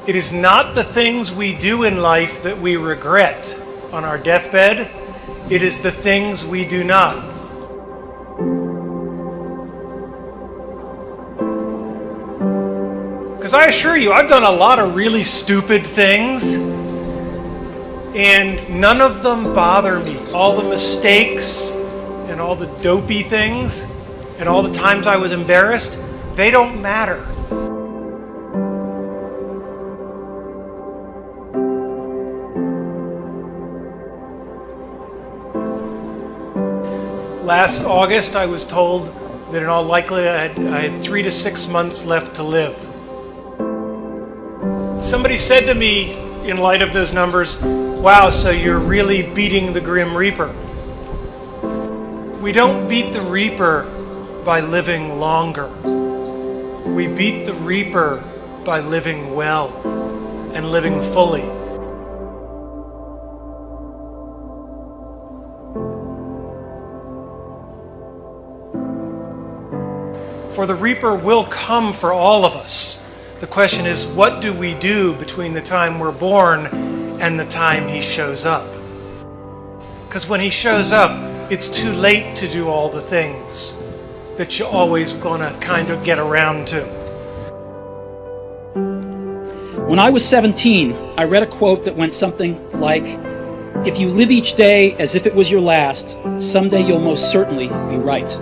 It is not the things we do in life that we regret on our deathbed. It is the things we do not. Because I assure you, I've done a lot of really stupid things, and none of them bother me. All the mistakes and all the dopey things and all the times I was embarrassed, they don't matter. Last August, I was told that in all likelihood I had 3 to 6 months left to live. Somebody said to me, in light of those numbers, "Wow, so you're really beating the Grim Reaper." We don't beat the Reaper by living longer. We beat the Reaper by living well and living fully. For the Reaper will come for all of us. The question is, what do we do between the time we're born and the time he shows up? Because when he shows up, it's too late to do all the things that you're always going to kind of get around to. When I was 17, I read a quote that went something like, "If you live each day as if it was your last, someday you'll most certainly be right."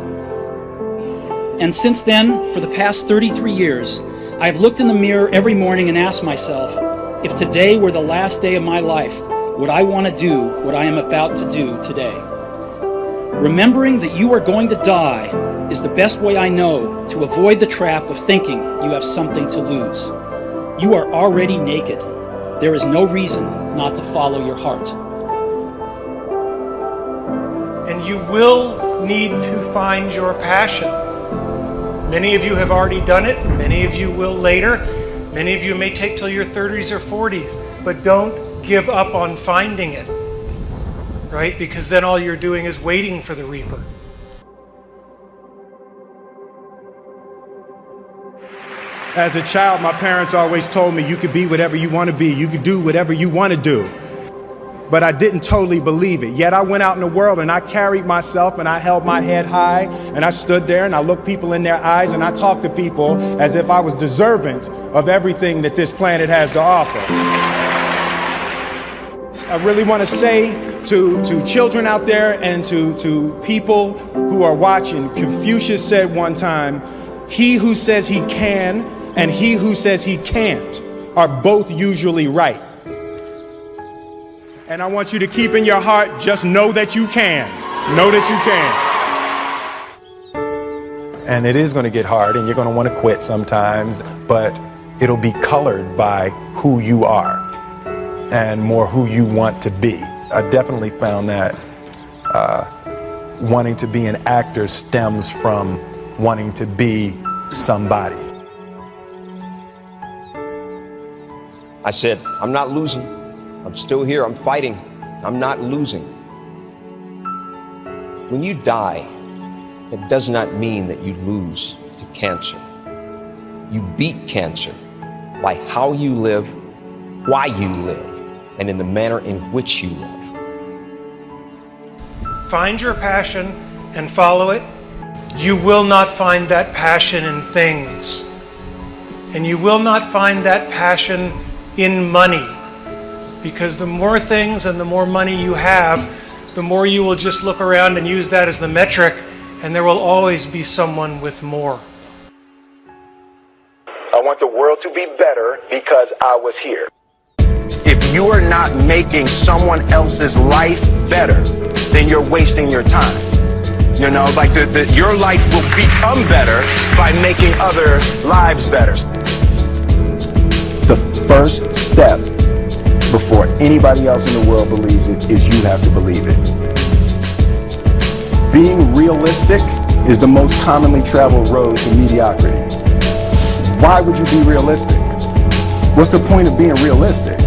And since then, for the past 33 years, I've looked in the mirror every morning and asked myself, if today were the last day of my life, would I want to do what I am about to do today? Remembering that you are going to die is the best way I know to avoid the trap of thinking you have something to lose. You are already naked. There is no reason not to follow your heart. And you will need to find your passion. Many of you have already done it. Many of you will later. Many of you may take till your 30s or 40s. But don't give up on finding it, right? Because then all you're doing is waiting for the Reaper. As a child, my parents always told me you could be whatever you want to be. You could do whatever you want to do. But I didn't totally believe it. Yet I went out in the world and I carried myself and I held my head high and I stood there and I looked people in their eyes and I talked to people as if I was deserving of everything that this planet has to offer. I really want to say to children out there and to people who are watching, Confucius said one time, "He who says he can and he who says he can't are both usually right." And I want you to keep in your heart, just know that you can. Know that you can. And it is going to get hard and you're going to want to quit sometimes, but it'll be colored by who you are and more who you want to be. I definitely found that wanting to be an actor stems from wanting to be somebody. I said, I'm not losing. I'm still here, I'm fighting, I'm not losing. When you die, it does not mean that you lose to cancer. You beat cancer by how you live, why you live, and in the manner in which you live. Find your passion and follow it. You will not find that passion in things. And you will not find that passion in money. Because the more things and the more money you have, the more you will just look around and use that as the metric, and there will always be someone with more. I want the world to be better because I was here. If you are not making someone else's life better, then you're wasting your time. You know, like your life will become better by making other lives better. The first step before anybody else in the world believes it is you have to believe it. Being realistic is the most commonly traveled road to mediocrity. Why would you be realistic? What's the point of being realistic?